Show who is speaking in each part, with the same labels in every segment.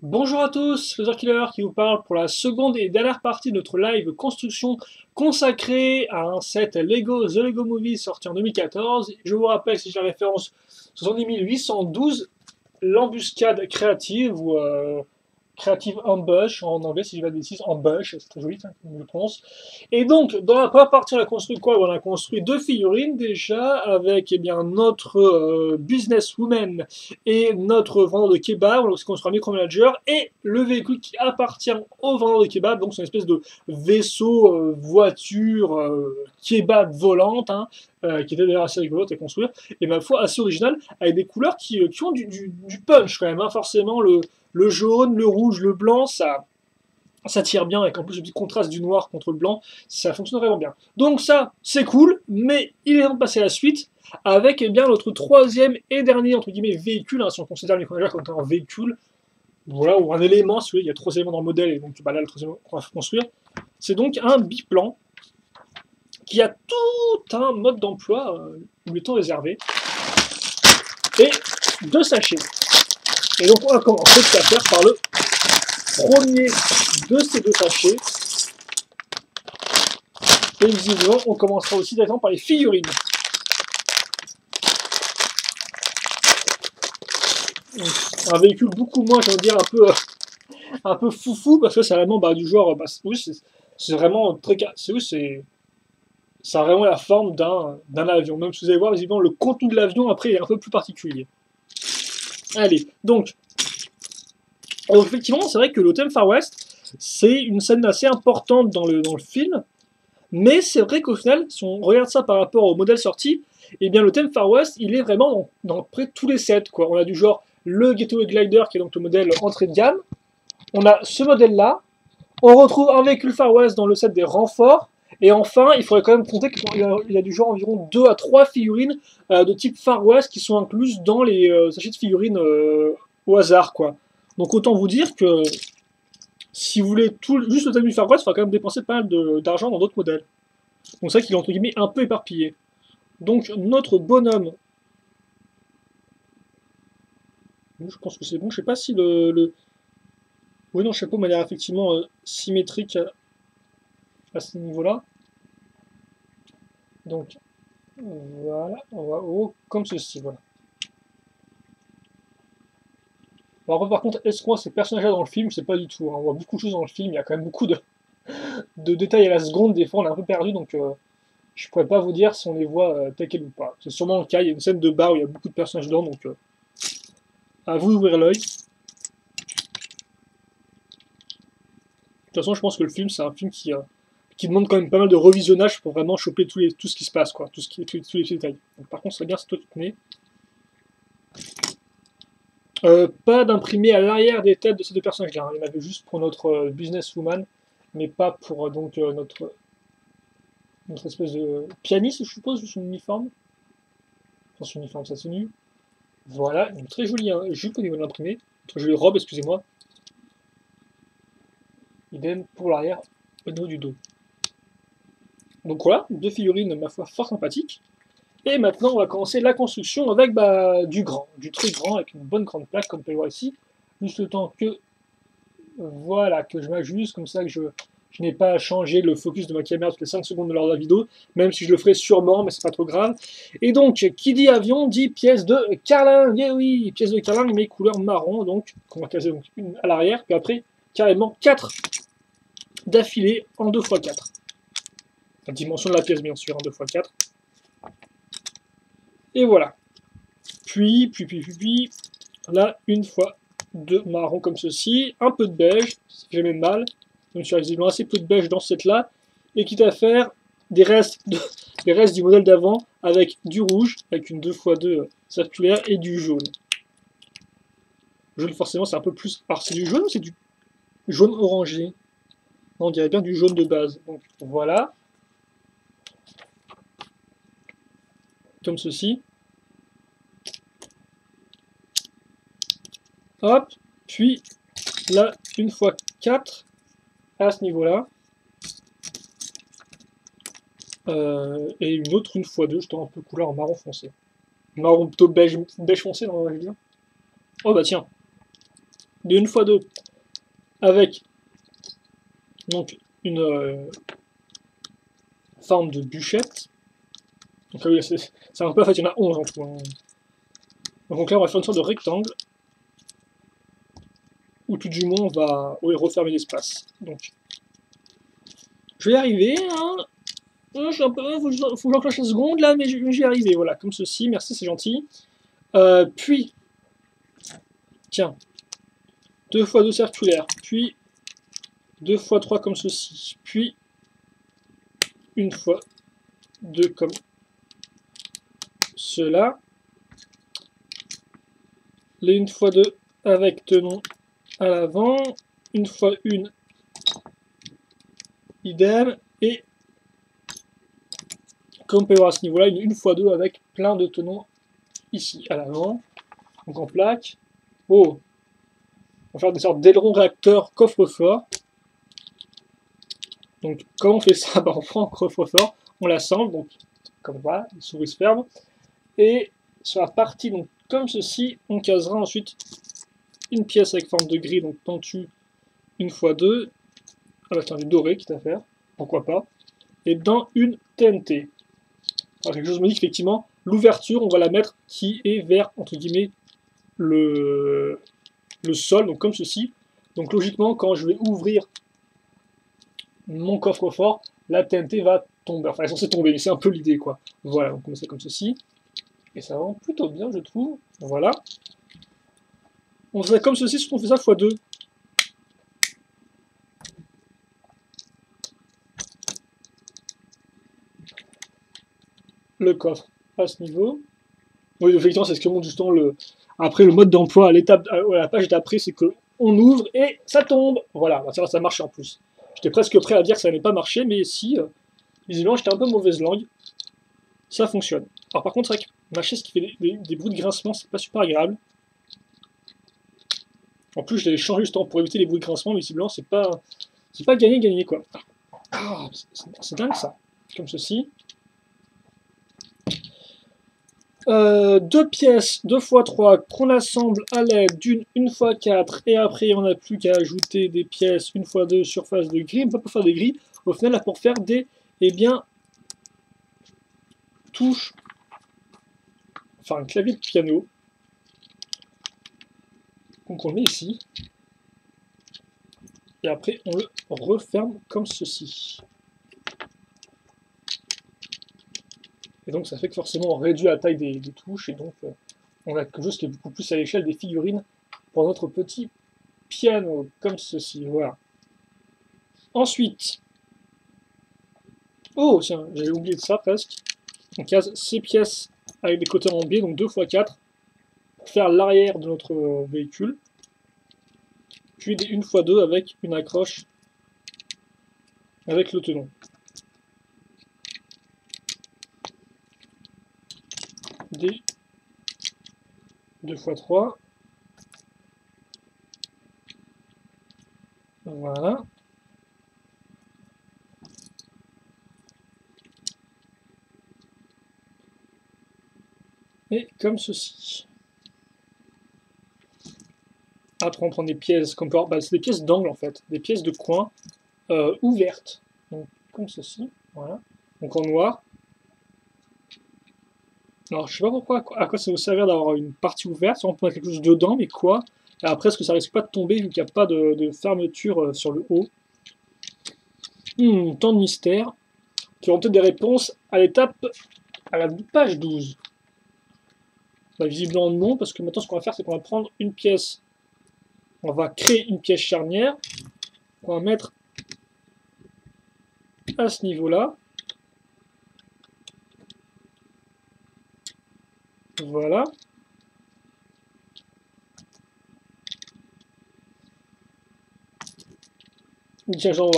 Speaker 1: Bonjour à tous, Laser Killer qui vous parle pour la seconde et dernière partie de notre live construction consacrée à un set Lego The Lego Movie sorti en 2014. Je vous rappelle, si j'ai la référence, 70 812, l'embuscade créative ou Creative Ambush en anglais, si je dis pas de bêtises, Ambush, c'est très joli, hein, comme je le prononce. Et donc, dans la première partie, on a construit quoi? On a construit deux figurines déjà, avec bien, notre businesswoman et notre vendeur de kebab. On a aussi construit un micromanager et le véhicule qui appartient au vendeur de kebab. Donc, c'est une espèce de vaisseau, voiture, kebab volante, hein, qui était d'ailleurs assez rigolote à construire. Et ma foi, assez original, avec des couleurs qui ont du punch quand même, hein. Forcément, le jaune, le rouge, le blanc, ça tire bien, avec en plus le petit contraste du noir contre le blanc, ça fonctionne vraiment bien. Donc ça, c'est cool, mais il est temps de passer à la suite, avec bien notre troisième et dernier, entre guillemets, véhicule, hein, si on considère le micromanager comme un véhicule, voilà, ou un élément, si vous voulez, il y a trois éléments dans le modèle, et donc bah, là, le troisième qu'on va construire, c'est donc un biplan, qui a tout un mode d'emploi, où le temps réservé, et deux sachets. Et donc on va commencer tout à faire par le premier de ces deux sachets. Et visiblement, on commencera aussi directement par les figurines. Donc, un véhicule beaucoup moins, j'ai envie de dire, un peu foufou, parce que c'est vraiment du genre, oui, c'est vraiment très, ça a vraiment la forme d'un avion. Même si vous allez voir, visiblement, le contenu de l'avion, après, est un peu plus particulier. Allez, donc, effectivement, c'est vrai que le thème Far West, c'est une scène assez importante dans le film, mais c'est vrai qu'au final, si on regarde ça par rapport au modèle sorti, eh bien le thème Far West, il est vraiment dans près tous les sets, quoi. On a du genre le Getaway Glider, qui est donc le modèle entrée de gamme. On a ce modèle-là. On retrouve un véhicule Far West dans le set des renforts. Et enfin, il faudrait quand même compter qu'il y a du genre environ 2 à 3 figurines de type Far West qui sont incluses dans les sachets de figurines au hasard, quoi. Donc autant vous dire que si vous voulez juste le thème du Far West, il faudra quand même dépenser pas mal d'argent dans d'autres modèles. Donc c'est vrai qu'il est entre guillemets un peu éparpillé. Donc notre bonhomme, je pense que c'est bon, je sais pas si oui non, le chapeau m'a l'air effectivement symétrique à ce niveau-là. Donc voilà, on va haut comme ceci, voilà. Alors par contre, est-ce qu'on voit ces personnages-là dans le film? Je sais pas du tout, hein. On voit beaucoup de choses dans le film, il y a quand même beaucoup de détails à la seconde, des fois on est un peu perdu, donc je pourrais pas vous dire si on les voit tel quel ou pas. C'est sûrement le cas, il y a une scène de bar où il y a beaucoup de personnages dedans, donc à vous d'ouvrir l'œil. De toute façon, je pense que le film, c'est un film qui demande quand même pas mal de revisionnage pour vraiment choper tout ce qui se passe, quoi, tous les petits détails. Donc, par contre, c'est bien, c'est toi qui tenais. Pas d'imprimé à l'arrière des têtes de ces deux personnages-là, hein. Il y en avait juste pour notre businesswoman, mais pas pour notre espèce de pianiste, je suppose, son uniforme. Enfin, son uniforme, sa tenue. Voilà, une très jolie jupe au niveau de l'imprimé. Une très jolie robe, excusez-moi. Idem pour l'arrière au niveau du dos. Donc voilà, deux figurines, ma foi, fort sympathiques. Et maintenant, on va commencer la construction avec du très grand, avec une bonne grande plaque, comme vous pouvez le voir ici. Juste le temps que, voilà, que je m'ajuste, comme ça que je n'ai pas à changer le focus de ma caméra toutes les 5 secondes de l'heure de la vidéo, même si je le ferai sûrement, mais c'est pas trop grave. Et donc, qui dit avion, dit pièce de carlingue, et oui, pièce de carlingue, mais couleur marron, donc, qu'on va caser donc, une à l'arrière, puis après, carrément 4 d'affilée en 2x4. La dimension de la pièce, bien sûr, en 2x4. Et voilà. Puis, là, une fois deux marron comme ceci, un peu de beige, ça fait jamais de mal. Donc, il y a visiblement assez peu de beige dans cette là, et quitte à faire des restes, des restes du modèle d'avant avec du rouge, avec une 2x2 circulaire, et du jaune. Le jaune, forcément, c'est un peu plus. Alors, c'est du jaune ou c'est du jaune orangé? Non, on dirait bien du jaune de base. Donc, voilà. Comme ceci. Hop, puis là, une fois 4 à ce niveau-là. Et une autre une fois 2, justement un peu couleur en marron foncé. Marron plutôt beige foncé, non, je veux dire. Oh bah tiens. de 1x2 avec donc une forme de bûchette. Donc oui, c'est un peu, en fait, il y en a 11 en tout. Hein. Donc là, on va faire une sorte de rectangle, où tout du moins, on va refermer l'espace. Donc, je vais y arriver, hein. Je suis un peu, faut que j'enclenche la seconde, là, mais j'y vais arriver, voilà, comme ceci, merci, c'est gentil. Puis, tiens, 2x2 circulaire, puis 2x3 comme ceci, puis 1x2 comme cela, les 1x2 avec tenon à l'avant, 1x1 idem, et comme on peut voir à ce niveau-là, une 1x2 avec plein de tenons ici à l'avant, donc en plaque. Oh, on va faire des sortes d'ailerons réacteurs coffre-fort. Donc, comment on fait ça? On prend un coffre-fort, on l'assemble, donc comme voilà, les souris se ferment. Et sur la partie, donc comme ceci, on casera ensuite une pièce avec forme de grille, donc pentu 1x2, avec un du doré qui est à faire, pourquoi pas, et dans une TNT. Alors, quelque chose me dit qu'effectivement, l'ouverture, on va la mettre qui est vers, entre guillemets, le sol, donc comme ceci. Donc logiquement, quand je vais ouvrir mon coffre-fort, la TNT va tomber. Enfin, elle est censée tomber, mais c'est un peu l'idée, quoi. Voilà, on commence comme ceci. Et ça va plutôt bien, je trouve. Voilà. On fait comme ceci, on fait ça x2. Le coffre à ce niveau. Oui, effectivement, c'est ce que montre justement après le mode d'emploi à l'étape, à la page d'après, c'est que on ouvre et ça tombe. Voilà, ça marche en plus. J'étais presque prêt à dire que ça n'allait pas marcher, mais si, visiblement, j'étais un peu mauvaise langue. Ça fonctionne. Alors par contre, c'est vrai que ma chaise qui fait des bruits de grincement, c'est pas super agréable. En plus, je l'ai changé justement pour éviter les bruits de grincement, mais visiblement, c'est pas gagné, quoi. Ah, c'est dingue ça. Comme ceci. 2 pièces 2x3 qu'on assemble à l'aide d'une 1x4 et après on n'a plus qu'à ajouter des pièces 1x2 surface de grille, pas pour faire des grilles, au final là pour faire des touches, enfin un clavier de piano, donc on le met ici et après on le referme comme ceci. Et donc ça fait que forcément on réduit la taille des touches et donc on a quelque chose qui est beaucoup plus à l'échelle des figurines pour notre petit piano, comme ceci, voilà. Ensuite, oh tiens, j'avais oublié de ça presque, on case ces pièces avec des côtés en biais, donc 2x4, pour faire l'arrière de notre véhicule, puis des 1x2 avec une accroche avec le tenon. Des 2x3. Voilà. Et comme ceci. Après, on prend des pièces, c'est des pièces d'angle en fait, des pièces de coin ouvertes. Donc, comme ceci. Voilà. Donc en noir. Alors, je sais pas pourquoi, à quoi ça va servir d'avoir une partie ouverte, si on peut mettre quelque chose dedans, mais quoi? Et après, est-ce que ça risque pas de tomber vu qu'il n'y a pas de fermeture sur le haut? Tant de mystères, qui auront peut-être des réponses à la page 12. Bah, visiblement non, parce que maintenant ce qu'on va faire, c'est qu'on va prendre une pièce, on va créer une pièce charnière, qu'on va mettre à ce niveau-là. Voilà. Tiens, genre,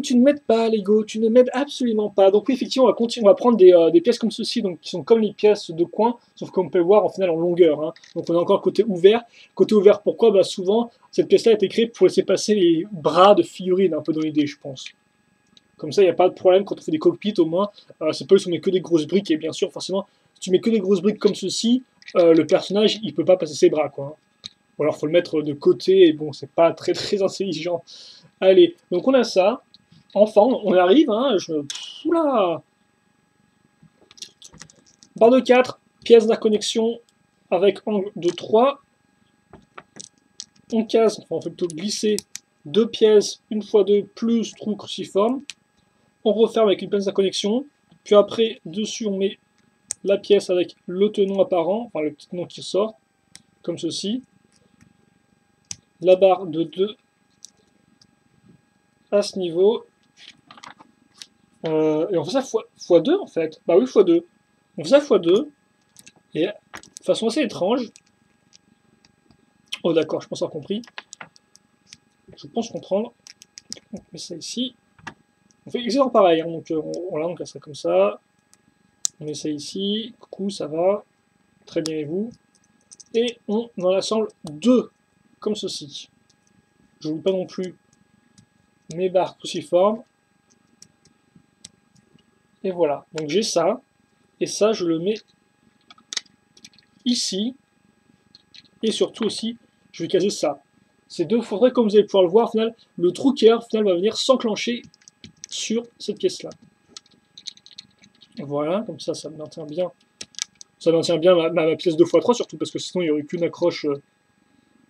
Speaker 1: tu ne m'aides pas, Lego, tu ne m'aides absolument pas. Donc oui, effectivement, on va prendre des pièces comme ceci, donc qui sont comme les pièces de coin, sauf qu'on peut le voir en final en longueur. Hein. Donc on a encore le côté ouvert. Côté ouvert, pourquoi? Bah souvent, cette pièce-là a été créée pour laisser passer les bras de figurines, un peu dans l'idée, je pense. Comme ça, il n'y a pas de problème quand on fait des cockpits, au moins. C'est pas si on met que des grosses briques, et bien sûr, forcément, si tu mets que des grosses briques comme ceci, le personnage il peut pas passer ses bras, quoi. Ou alors faut le mettre de côté, et bon, c'est pas très très intelligent. Allez, donc on a ça. Enfin, on arrive, hein, oula. Barre de 4, pièce d'interconnexion avec angle de 3. On case, enfin on fait plutôt glisser 2 pièces, 1x2 plus trou cruciforme. On referme avec une pièce d'interconnexion. Puis après, dessus, on met la pièce avec le tenon apparent, enfin le petit tenon qui sort, comme ceci. La barre de 2 à ce niveau. Et on fait ça x2 en fait. Bah oui, x2. On fait ça x2. Et de façon assez étrange. Oh d'accord, je pense avoir compris. Je pense comprendre. On met ça ici. On fait exactement pareil. Hein. Donc on casse ça comme ça. On met ça ici. Coucou, ça va. Très bien, et vous? Et on en assemble 2. Comme ceci. Je n'oublie pas non plus mes barres cruciformes. Et voilà. Donc j'ai ça. Et ça, je le mets ici. Et surtout aussi, je vais caser ça. Ces deux faudrait, comme vous allez pouvoir le voir, au final, le trou qui est là, au final, va venir s'enclencher sur cette pièce-là. Voilà, comme ça maintient bien. Ça maintient bien ma pièce 2x3, surtout parce que sinon il n'y aurait qu'une accroche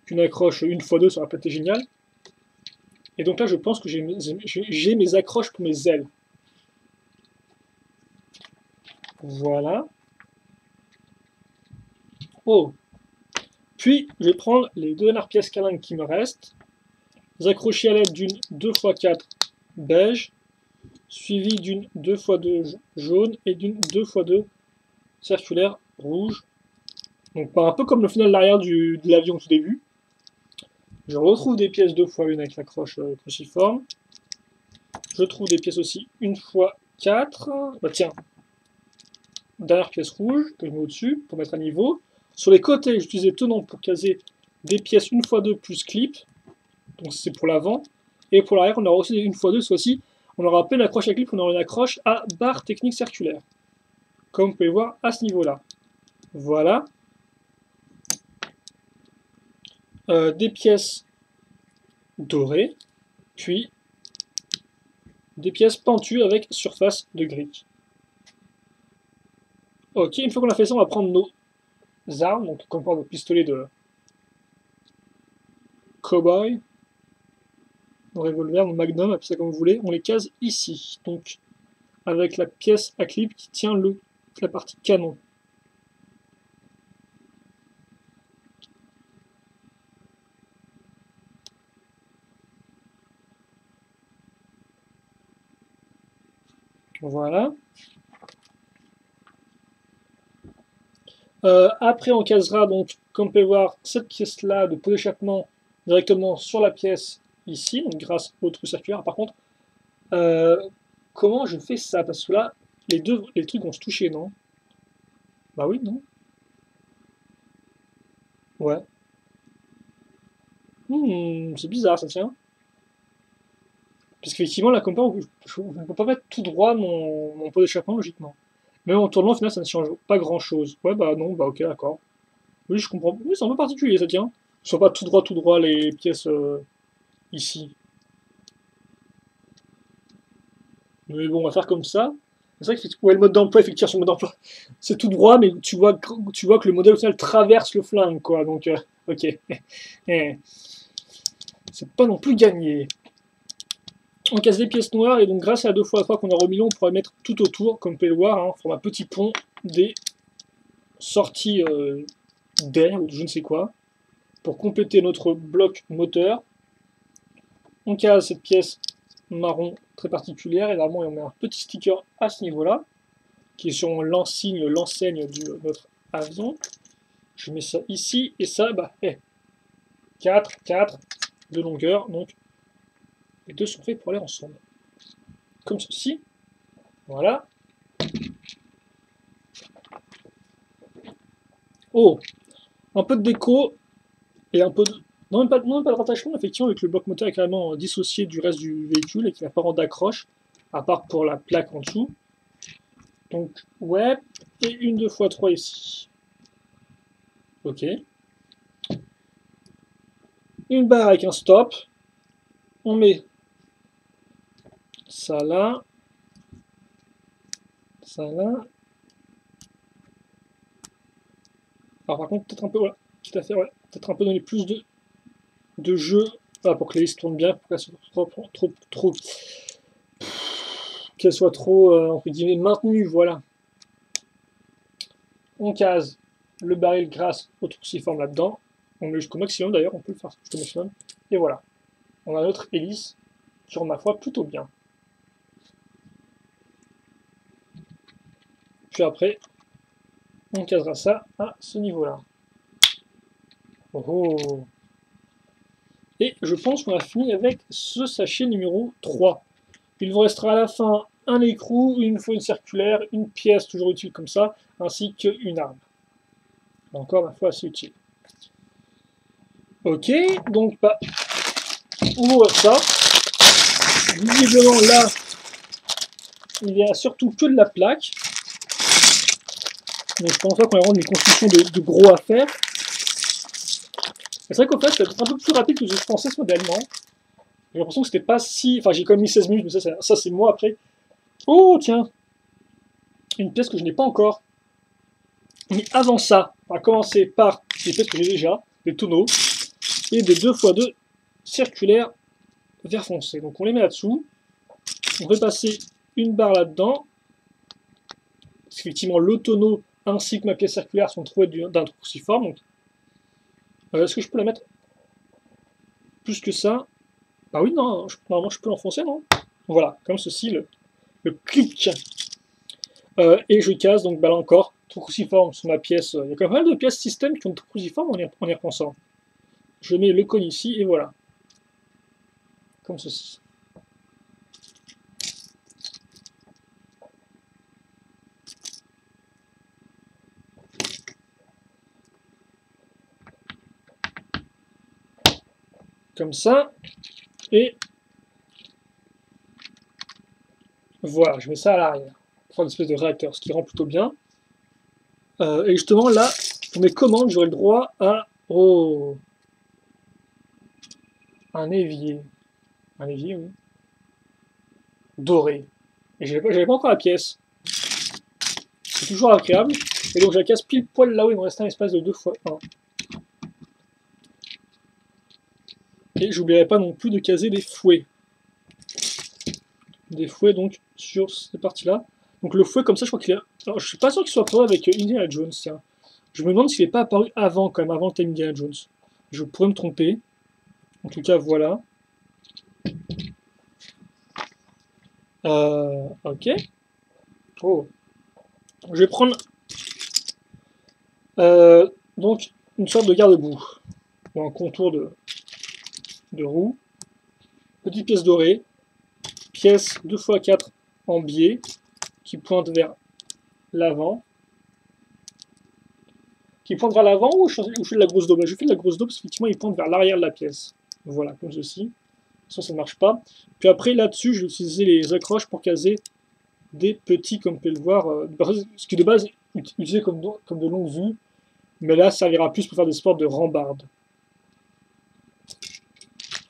Speaker 1: 1x2, ça aurait pas été génial. Et donc là, je pense que j'ai mes accroches pour mes ailes. Voilà. Oh. Puis, je vais prendre les deux dernières pièces câlins qui me restent, les accrocher à l'aide d'une 2x4 beige, suivie d'une 2x2 jaune et d'une 2x2 circulaire rouge. Donc un peu comme le final de l'arrière de l'avion au tout début. Je retrouve des pièces 2x1 avec l'accroche cruciforme. Je trouve des pièces aussi 1x4. Bah tiens, dernière pièce rouge que je mets au-dessus pour mettre à niveau. Sur les côtés, j'utilisais tenons pour caser des pièces 1x2 plus clip. Donc c'est pour l'avant. Et pour l'arrière, on aura aussi des 1x2. Cette fois-ci, on aura pas une accroche à clip, on aura une accroche à barre technique circulaire. Comme vous pouvez voir à ce niveau-là. Voilà. Des pièces dorées, puis des pièces pentues avec surface de gris. Ok, une fois qu'on a fait ça, on va prendre nos armes, donc comme par nos pistolets de cowboy, nos revolvers, nos magnum, appelez ça comme vous voulez, on les case ici, donc avec la pièce à clip qui tient la partie canon. Voilà. Après, on casera donc, comme vous pouvez voir, cette pièce-là de pot d'échappement directement sur la pièce ici, donc grâce au trou circulaire. Par contre, comment je fais ça? Parce que là, les trucs vont se toucher, non? Bah oui, non? Ouais. C'est bizarre, ça tient. Parce qu'effectivement, là, comme ça, je ne peux pas mettre tout droit mon pot d'échappement, logiquement. Mais en tournant, au final, ça ne change pas grand-chose. Ouais, bah non, bah ok, d'accord. Oui, je comprends. Oui, c'est un peu particulier, ça tient. Ce sont pas tout droit les pièces ici. Mais bon, on va faire comme ça. C'est vrai que ouais, le mode d'emploi, effectivement, son mode d'emploi, c'est tout droit, mais tu vois que le modèle au final traverse le flingue, quoi. Donc, ok. Eh, c'est pas non plus gagné. On casse des pièces noires, et donc grâce à la 2x3 qu'on a remis là, on pourra mettre tout autour, comme vous pouvez le voir, hein, format petit pont, des sorties d'air, ou de je ne sais quoi, pour compléter notre bloc moteur. On case cette pièce marron très particulière, et normalement on met un petit sticker à ce niveau-là, qui est sur l'enseigne de notre avion. Je mets ça ici, et ça, bah, 4 de longueur, donc les deux sont faits pour aller ensemble. Comme ceci. Voilà. Oh, un peu de déco, et un peu de... Non, même pas de rattachement, effectivement, avec le bloc moteur est carrément dissocié du reste du véhicule, et qui n'a pas d'accroche, à part pour la plaque en dessous. Donc, ouais, et une 2x3 ici. Ok. Une barre avec un stop. On met ça là. Ça là. Alors par contre, peut-être un peu, voilà, quitte à faire, ouais, peut-être un peu donner plus de jeu, voilà, pour que les listes tournent bien, pour qu'elles soient qu'elles soient trop, entre guillemets, maintenues, voilà. On case le baril grâce au truciforme là-dedans. On met jusqu'au maximum d'ailleurs, on peut le faire jusqu'au maximum. Et voilà. On a notre hélice, sur ma foi, plutôt bien. Puis après, on casera ça à ce niveau-là. Oh. Et je pense qu'on a fini avec ce sachet numéro 3. Il vous restera à la fin un écrou, une fois une circulaire, une pièce toujours utile comme ça, ainsi qu'une arme. Encore, ma foi, assez utile. Ok, donc bah, on voit ça. Visiblement là, il y a surtout que de la plaque. Donc je pense pas qu'on ait vraiment une construction de gros à faire. C'est vrai qu'au fait, c'est un peu plus rapide que je pensais ce modèlement. J'ai l'impression que c'était pas si... Enfin, j'ai quand même mis 16 minutes, mais ça c'est moi après. Oh, tiens, une pièce que je n'ai pas encore. Mais avant ça, on va commencer par des pièces que j'ai déjà, des tonneaux, et des 2x2 circulaires vert foncé. Donc on les met là-dessous. On va passer une barre là-dedans. Parce qu'effectivement, le tonneau ainsi que ma pièce circulaire sont trouvés d'un cruciforme. Donc, est-ce que je peux la mettre plus que ça? Bah oui, non, normalement je peux l'enfoncer, non? Voilà, comme ceci, le clic. Et je casse, donc bah là encore, trou cruciforme sur ma pièce. Il y a quand même pas mal de pièces système qui ont trou cruciforme en y repensant. Je mets le cône ici, et voilà. Comme ceci. Comme ça. Et voilà, je mets ça à l'arrière. Pour faire une espèce de réacteur, ce qui rend plutôt bien. Et justement, là, pour mes commandes, j'aurai le droit à... Oh, un évier. Un évier, oui. Doré. Et j'avais pas encore la pièce. C'est toujours agréable. Et donc je la casse pile poil là où il me restait un espace de 2x1. Et j'oublierai pas non plus de caser des fouets. Des fouets donc sur cette partie-là. Donc le fouet comme ça, je crois qu'il est... Alors je suis pas sûr qu'il soit apparu avec Indiana Jones, tiens. Je me demande s'il n'est pas apparu avant, quand même, avant le time Indiana Jones. Je pourrais me tromper. En tout cas, voilà. Ok. Oh. Je vais prendre donc une sorte de garde-boue. Ou un contour de roue. Petite pièce dorée. Pièce 2x4 en biais qui pointe vers l'avant. Qui pointe vers l'avant ou je fais de la grosse daube? Je fais de la grosse daube parce qu'effectivement il pointe vers l'arrière de la pièce. Voilà, comme ceci. Ça ne marche pas. Puis après là-dessus, je vais utiliser les accroches pour caser des petits, comme vous pouvez le voir, ce qui est de base utilisé comme de longue vue, mais là ça servira plus pour faire des sports de rambarde.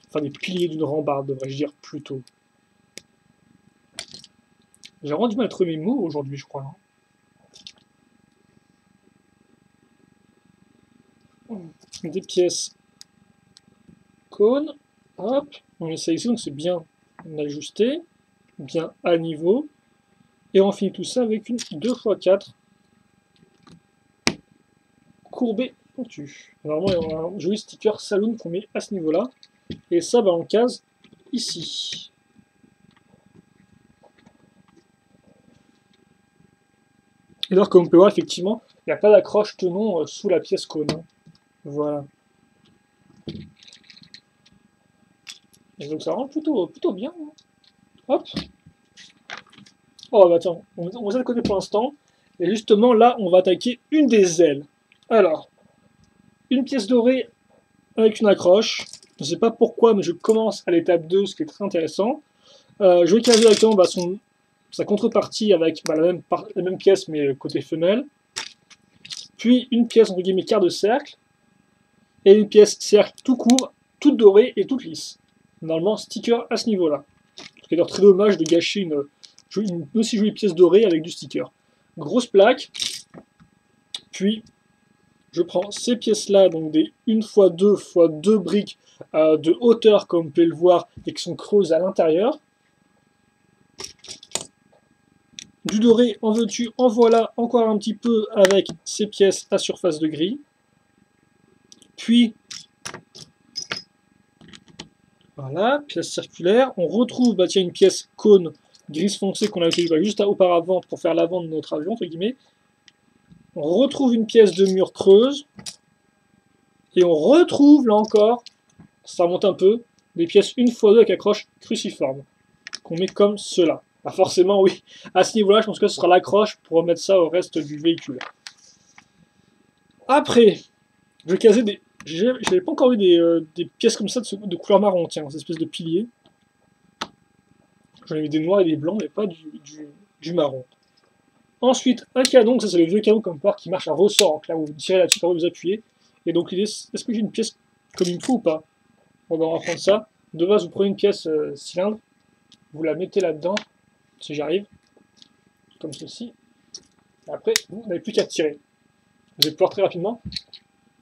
Speaker 1: Enfin des piliers d'une rambarde, devrais-je dire plutôt. J'ai vraiment du mal à trouver mes mots aujourd'hui, je crois. Des pièces cône, hop, on met ça ici, donc c'est bien ajusté, bien à niveau, et on finit tout ça avec une 2x4 courbée pontue. Normalement, il y a un joli sticker saloon qu'on met à ce niveau-là, et ça, bah, on case ici. Et alors, comme on peut voir, effectivement, il n'y a pas d'accroche tenon sous la pièce cône. Hein. Voilà. Et donc ça rend plutôt bien. Hein. Hop. Oh bah attends, on va de côté pour l'instant. Et justement là, on va attaquer une des ailes. Alors, une pièce dorée avec une accroche. Je ne sais pas pourquoi, mais je commence à l'étape 2, ce qui est très intéressant. Je vais caser directement bah, sa contrepartie avec bah, la même pièce, mais côté femelle. puis une pièce entre guillemets quart de cercle, et une pièce cercle tout court, toute dorée et toute lisse. Normalement, sticker à ce niveau-là. C'est d'ailleurs très dommage de gâcher une aussi jolie pièce dorée avec du sticker. Grosse plaque, puis je prends ces pièces-là, donc des 1x2 x 2 briques de hauteur, comme vous pouvez le voir, et qui sont creuses à l'intérieur. Du doré, en veux-tu, en voilà encore un petit peu avec ces pièces à surface de gris. Puis, voilà, pièce circulaire. On retrouve bah, tiens, une pièce cône grise foncée qu'on a utilisée juste auparavant pour faire l'avant de notre avion, entre guillemets. On retrouve une pièce de mur creuse. Et on retrouve, là encore, ça remonte un peu, des pièces 1x2 avec accroche cruciforme, qu'on met comme cela. Bah forcément, oui, à ce niveau-là, je pense que ce sera l'accroche pour remettre ça au reste du véhicule. Après, je vais caser des... Je n'avais pas encore eu des pièces comme ça de couleur marron, tiens, ces espèces de piliers. J'en ai eu des noirs et des blancs, mais pas du marron. Ensuite, un canon, ça c'est le vieux canon comme part qui marche à ressort. Donc là, vous tirez là-dessus, quand vous appuyez. Et donc l'idée, est-ce que j'ai une pièce comme il me faut ou pas? Bon, ben, on va prendre ça. De base, vous prenez une pièce cylindre, vous la mettez là-dedans, si j'arrive, comme ceci. Et après, vous n'avez plus qu'à tirer. Vous allez pouvoir très rapidement.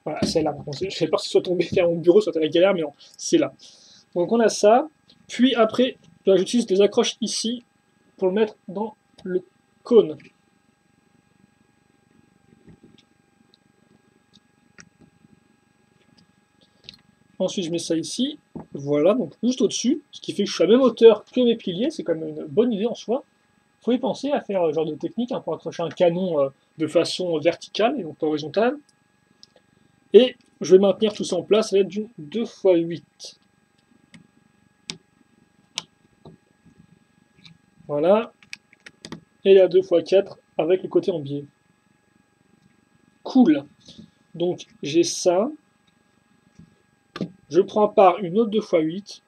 Speaker 1: Voilà, c'est là. Je ne sais pas si ce soit tombé à mon bureau, soit à la galère, mais non, c'est là. Donc on a ça. Puis après, j'utilise des accroches ici pour le mettre dans le cône. Ensuite, je mets ça ici. Voilà, donc juste au-dessus, ce qui fait que je suis à la même hauteur que mes piliers. C'est quand même une bonne idée en soi. Il faut y penser à faire ce genre de technique pour accrocher un canon de façon verticale et donc pas horizontale. Et je vais maintenir tout ça en place à l'aide d'une 2x8. Voilà. Et la 2x4 avec le côté en biais. Cool. Donc j'ai ça. Je prends par une autre 2x8.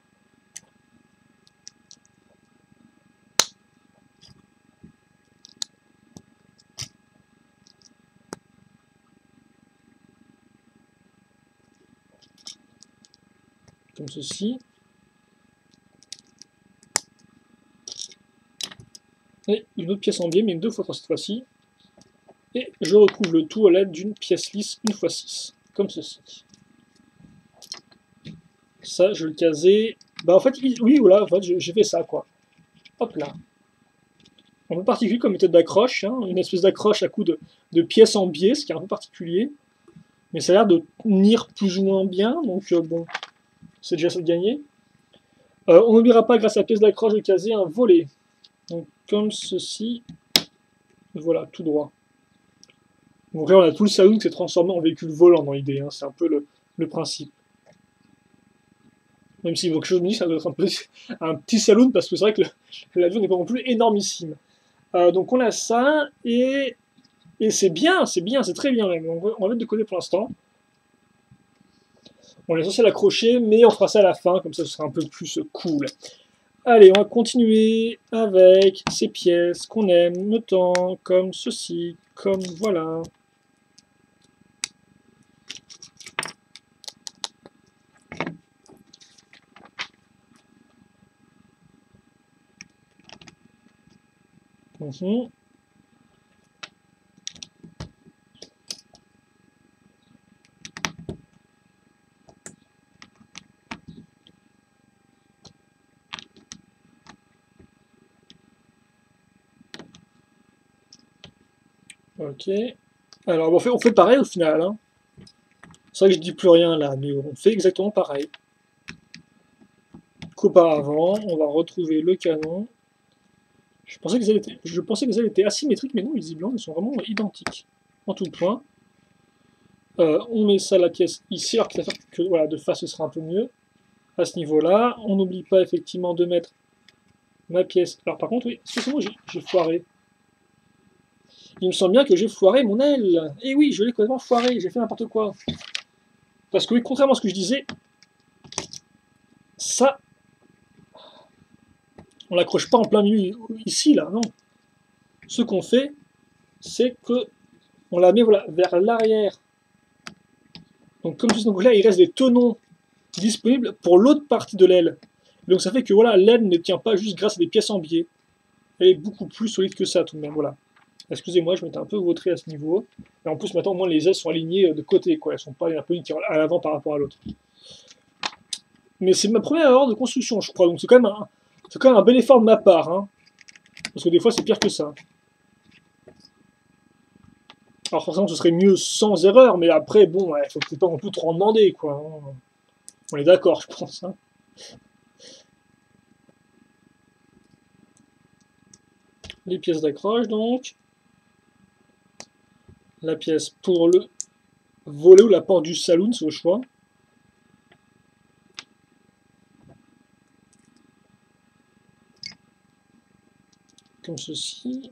Speaker 1: Comme ceci. Et une autre pièce en biais, mais une 2x3 cette fois-ci. Et je recouvre le tout à l'aide d'une pièce lisse 1x6, comme ceci. Ça, je le casais. Bah en fait, oui, voilà, en fait, j'ai fait ça, quoi. Hop là. Un peu particulier comme méthode d'accroche, hein, une espèce d'accroche à coup de pièces en biais, ce qui est un peu particulier. Mais ça a l'air de tenir plus ou moins bien, donc bon, c'est déjà ça de gagner. On n'oubliera pas, grâce à la pièce d'accroche, de caser un volet. Donc comme ceci, voilà, tout droit. Donc là, on a tout le saloon qui s'est transformé en véhicule volant dans l'idée, hein, c'est un peu le principe. Même si quelque chose me dit que ça doit être un petit saloon, parce que c'est vrai que l'avion n'est pas non plus énormissime. Donc on a ça, et c'est bien, c'est très bien même. On va mettre de côté pour l'instant. On est censé l'accrocher, mais on fera ça à la fin, comme ça ce sera un peu plus cool. Allez, on va continuer avec ces pièces qu'on aime, notant comme ceci, comme voilà. Ok. Alors, on fait pareil au final. Hein. C'est vrai que je dis plus rien là, mais on fait exactement pareil. Qu'auparavant, on va retrouver le canon. Je pensais que elles étaient asymétriques, mais non, visiblement, elles sont vraiment identiques. En tout point. On met ça la pièce ici, alors que voilà, de face ce sera un peu mieux. À ce niveau-là, on n'oublie pas effectivement de mettre ma pièce. Alors par contre, oui, c'est moi j'ai foiré. Il me semble bien que j'ai foiré mon aile. Et oui, je l'ai complètement foiré, j'ai fait n'importe quoi. Parce que oui, contrairement à ce que je disais, ça, on l'accroche pas en plein milieu ici, là, non. Ce qu'on fait, c'est que on la met voilà, vers l'arrière. Donc comme ceci, donc là, il reste des tenons disponibles pour l'autre partie de l'aile. Donc ça fait que voilà, l'aile ne tient pas juste grâce à des pièces en biais. Elle est beaucoup plus solide que ça tout de même. Voilà. Excusez-moi, je m'étais un peu vautré à ce niveau. Et en plus, maintenant, au moins, les ailes sont alignées de côté, quoi. Elles sont pas un peu une qui à l'avant par rapport à l'autre. Mais c'est ma première erreur de construction, je crois. Donc c'est quand même un bel effort de ma part, hein. Parce que des fois, c'est pire que ça. Alors forcément, ce serait mieux sans erreur, mais après, bon, il faut peut-être pas non plus trop en demander, quoi. On est d'accord, je pense, hein. Les pièces d'accroche, donc. La pièce pour le volet ou la porte du saloon, c'est au choix. Comme ceci.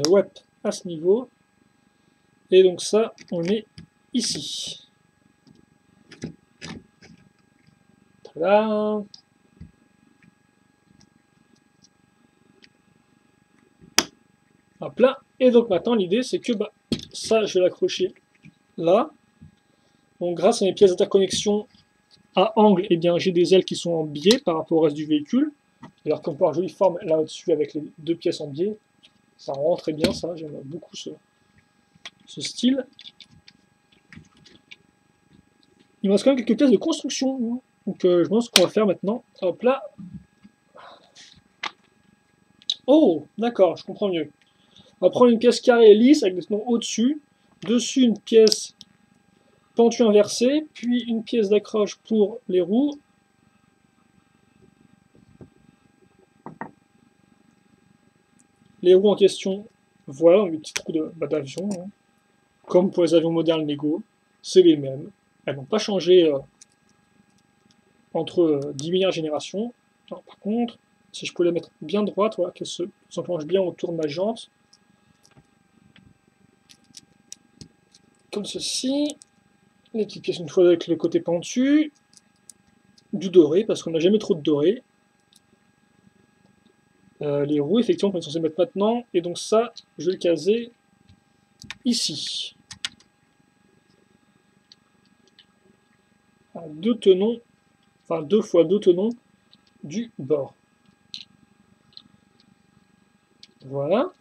Speaker 1: Ouais, à ce niveau. Et donc ça, on est ici. Là. Hop là. Et donc maintenant, l'idée, c'est que bah, ça, je vais l'accrocher là. Donc grâce à mes pièces d'interconnexion à angle, eh bien, j'ai des ailes qui sont en biais par rapport au reste du véhicule. Alors qu'on peut avoir une jolie forme là au-dessus avec les deux pièces en biais. Ça rend très bien ça, j'aime beaucoup ce style. Il me reste quand même quelques pièces de construction. Donc je pense qu'on va faire maintenant. Hop là. Oh, d'accord, je comprends mieux. On va prendre une pièce carrée lisse avec des tenons au-dessus. Dessus une pièce pentue inversée, puis une pièce d'accroche pour les roues. Les roues en question, voilà, des petits trous d'avion, hein. Comme pour les avions modernes Lego, c'est les mêmes. Elles n'ont pas changé entre 10 milliards de générations. Alors, par contre, si je peux les mettre bien droites, voilà, qu'elles s'enclenchent bien autour de ma jante, comme ceci. Les petites pièces une fois avec le côté pentu, du doré, parce qu'on n'a jamais trop de doré. Les roues, effectivement, qu'on est censé mettre maintenant, et donc ça, je vais le caser ici. À deux tenons, enfin 2 fois 2 tenons du bord. Voilà.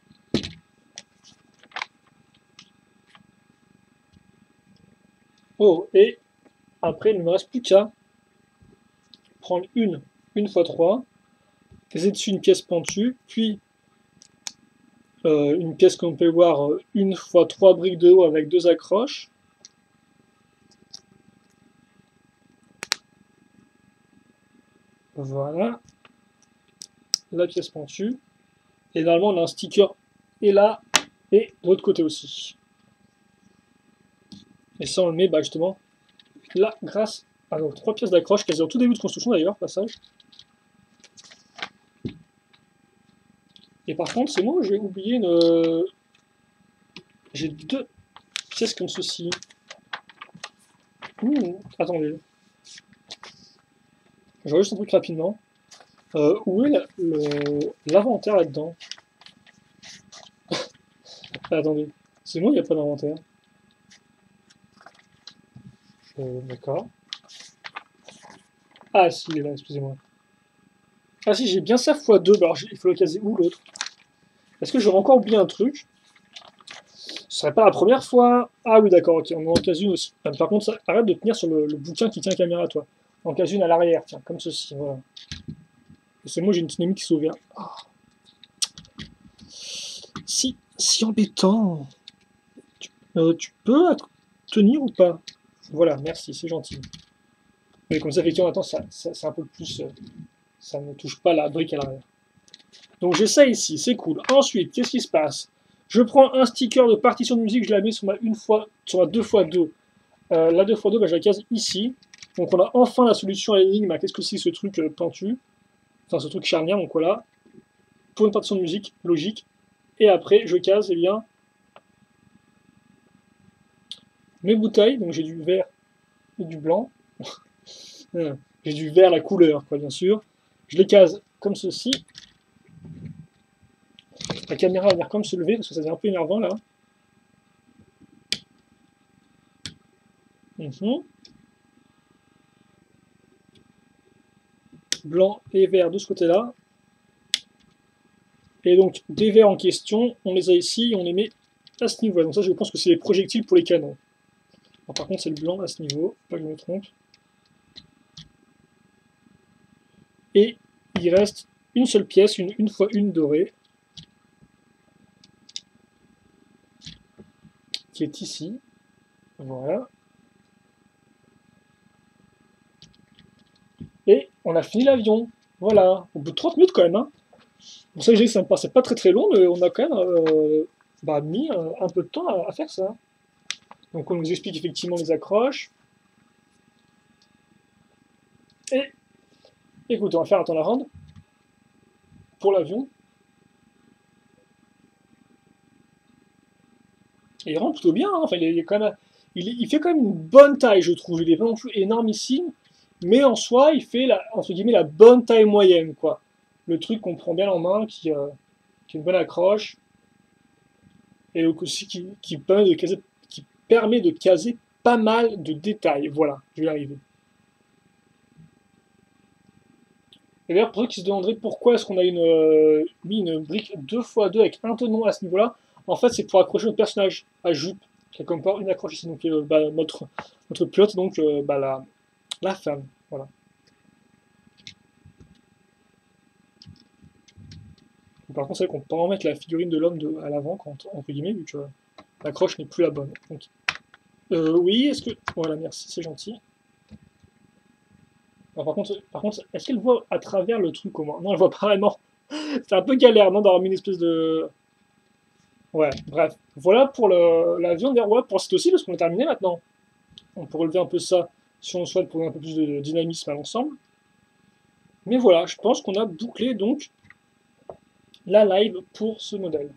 Speaker 1: Oh, et après, il ne me reste plus qu'à prendre une fois 3, caser dessus une pièce pentue, puis une pièce qu'on peut voir une fois 3 briques de haut avec 2 accroches. Voilà. La pièce pentue. Et normalement, on a un sticker et là, et de l'autre côté aussi. Et ça, on le met bah, justement là, grâce à nos 3 pièces d'accroche, quasi au tout début de construction d'ailleurs, passage. Et par contre, c'est moi, j'ai oublié une. J'ai 2 pièces comme ceci. Attendez. Je regarde juste un truc rapidement. Où est l'inventaire là-dedans? Attendez. C'est moi, il n'y a pas d'inventaire. D'accord. Ah, si, il est là, excusez-moi. Ah, si, j'ai bien ça x2. Alors, il faut le caser où l'autre? Est-ce que j'aurais encore oublié un truc? Ce serait pas la première fois. Ah oui, d'accord, ok, on en case une aussi. Par contre, ça, arrête de tenir sur le bouquin qui tient la caméra, toi. On en case une à l'arrière, tiens, comme ceci, voilà. Et c'est moi, j'ai une dynamique qui s'est ouverte. Oh. Si embêtant. Tu peux tenir ou pas? Voilà, merci, c'est gentil. Mais comme ça, effectivement, attends, c'est un peu plus. Ça ne touche pas la brique à l'arrière. Donc j'ai ça ici, c'est cool. Ensuite, qu'est-ce qui se passe? Je prends un sticker de partition de musique, je la mets sur ma 2x2. La 2x2, bah, je la case ici. Donc on a enfin la solution à l'énigme. Qu'est-ce que c'est ce truc pentu? Enfin, ce truc charnière, donc voilà. Pour une partition de musique, logique. Et après, je case, eh bien, mes bouteilles. Donc j'ai du vert et du blanc. J'ai du vert, la couleur, quoi, bien sûr. Je les case comme ceci. La caméra va venir comme se lever parce que ça devient un peu énervant là. Blanc et vert de ce côté-là. Et donc, des verts en question, on les a ici et on les met à ce niveau-là. Donc ça, je pense que c'est les projectiles pour les canons. Alors, par contre, c'est le blanc à ce niveau, pas que je me trompe. Et il reste une seule pièce, une fois une dorée, qui est ici. Voilà. Et on a fini l'avion. Voilà. Au bout de 30 minutes quand même. Hein. Pour ça que j'ai dit que ça me passait pas très long, mais on a quand même mis un peu de temps à faire ça. Donc on nous explique effectivement les accroches. Et écoute, on va faire un temps à rendre pour l'avion. Et il rentre plutôt bien, hein. Enfin, il fait quand même une bonne taille, je trouve. Il est pas non plus énormissime, mais en soi, il fait entre guillemets la bonne taille moyenne, quoi. Le truc qu'on prend bien en main, qui a une bonne accroche, et aussi qui permet de caser pas mal de détails. Voilà, je vais y arriver. Et d'ailleurs, pour ceux qui se demanderaient pourquoi est-ce qu'on a mis une brique 2x2 avec un tenon à ce niveau-là, en fait, c'est pour accrocher notre personnage à jupe, qui a comme part une accroche ici. Donc, notre pilote, donc, la femme. Voilà. Par contre, c'est vrai qu'on peut en mettre la figurine de l'homme à l'avant, entre guillemets, vu que l'accroche n'est plus la bonne. Donc, oui, est-ce que... Voilà, merci, c'est gentil. Alors, par contre, est-ce qu'elle voit à travers le truc au moins? Non, elle voit pas vraiment. C'est un peu galère, non, d'avoir mis une espèce de... Ouais, bref. Voilà pour l'avion des rois, pour cette aussi, parce qu'on a terminé maintenant. On peut relever un peu ça, si on le souhaite, pour donner un peu plus de dynamisme à l'ensemble. Mais voilà, je pense qu'on a bouclé, donc, la live pour ce modèle.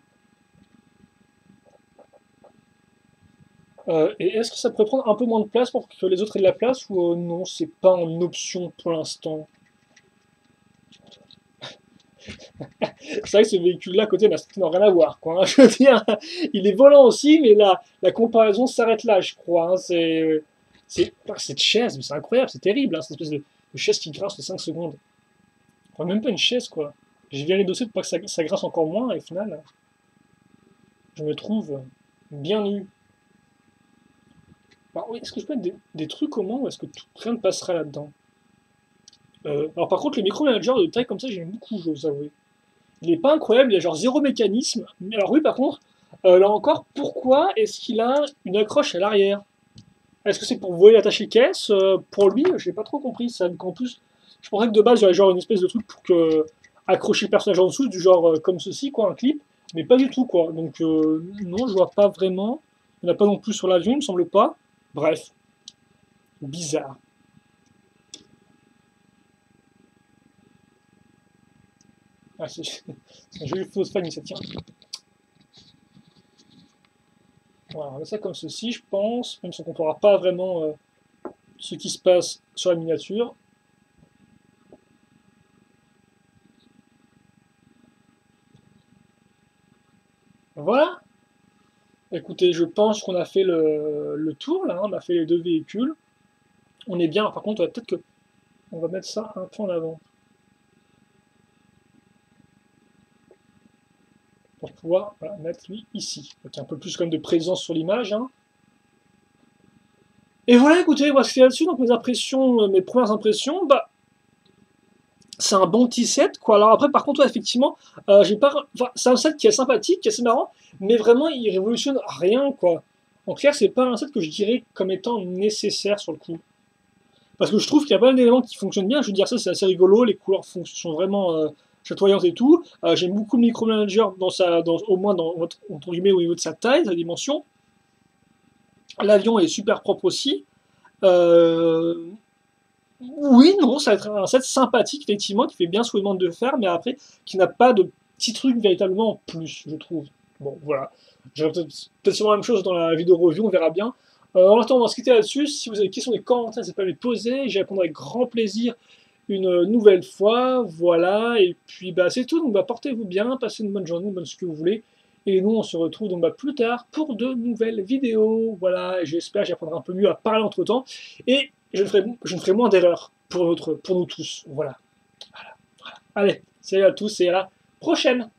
Speaker 1: Et est-ce que ça pourrait prendre un peu moins de place pour que les autres aient de la place, ou non, c'est pas en option pour l'instant? C'est vrai que ce véhicule-là, à côté, n'a rien à voir, quoi. Hein. Je veux dire, il est volant aussi, mais la comparaison s'arrête là, je crois. Hein. Cette chaise, c'est incroyable, c'est terrible, hein, cette espèce de chaise qui grince de 5 secondes. Enfin, même pas une chaise, quoi. J'ai viré les dossiers pour pas que ça grince encore moins, et au final, je me trouve bien nu. Alors, oui, est-ce que je peux mettre des trucs au moins, ou est-ce que rien ne passera là-dedans? Alors, par contre, le micromanager de taille comme ça, j'aime beaucoup, je vous avouer. Il est pas incroyable, il a genre zéro mécanisme. Mais alors oui, par contre, là encore, pourquoi est-ce qu'il a une accroche à l'arrière? Est-ce que c'est pour voler l'attaché caisse? Pour lui, j'ai pas trop compris ça. Donc en plus, je pensais que de base, il y aurait genre une espèce de truc pour accrocher le personnage en dessous, du genre comme ceci, quoi, un clip. Mais pas du tout, quoi. Donc non, je vois pas vraiment. Il n'y en a pas non plus sur l'avion, il me semble pas. Bref, bizarre. Ah, c'est une jolie fausse famille, ça tient. Voilà, on met ça comme ceci, je pense, même si on ne comprendra pas vraiment ce qui se passe sur la miniature. Voilà. Écoutez, je pense qu'on a fait le tour, là, hein, on a fait les deux véhicules. On est bien, par contre, peut-être que on va mettre ça un peu en avant. Pour pouvoir mettre lui ici. Donc un peu plus comme de présence sur l'image. Hein. Et voilà, écoutez, voilà ce qu'il y a là-dessus. Donc mes impressions, mes premières impressions, c'est un bon petit set, quoi. Alors après, par contre, ouais, effectivement, j'ai pas, c'est un set qui est sympathique, qui est assez marrant, mais vraiment, il révolutionne rien, quoi. En clair, c'est pas un set que je dirais comme étant nécessaire sur le coup. Parce que je trouve qu'il y a pas mal d'éléments qui fonctionnent bien. Je veux dire, ça, c'est assez rigolo. Les couleurs sont vraiment chatoyantes et tout. J'aime beaucoup le micromanager au moins entre guillemets, au niveau de sa taille, sa dimension. L'avion est super propre aussi. Oui, non, ça va être un set sympathique, effectivement, qui fait bien ce qu'on demande de faire, mais après, qui n'a pas de petits trucs véritablement en plus, je trouve. Bon, voilà. J'aurai peut-être sûrement la même chose dans la vidéo review, on verra bien. En attendant, on va se quitter là-dessus. Si vous avez des questions, des commentaires, n'hésitez pas à les poser. J'y répondrai avec grand plaisir. une nouvelle fois. Voilà, et puis bah, c'est tout. Donc bah, portez-vous bien, passez une bonne journée, bonne ce que vous voulez. Et nous, on se retrouve donc bah, plus tard pour de nouvelles vidéos. Voilà, j'espère que j'apprendrai un peu mieux à parler entre temps. Et je ne ferai moins d'erreurs pour nous tous. Voilà. Allez, salut à tous et à la prochaine!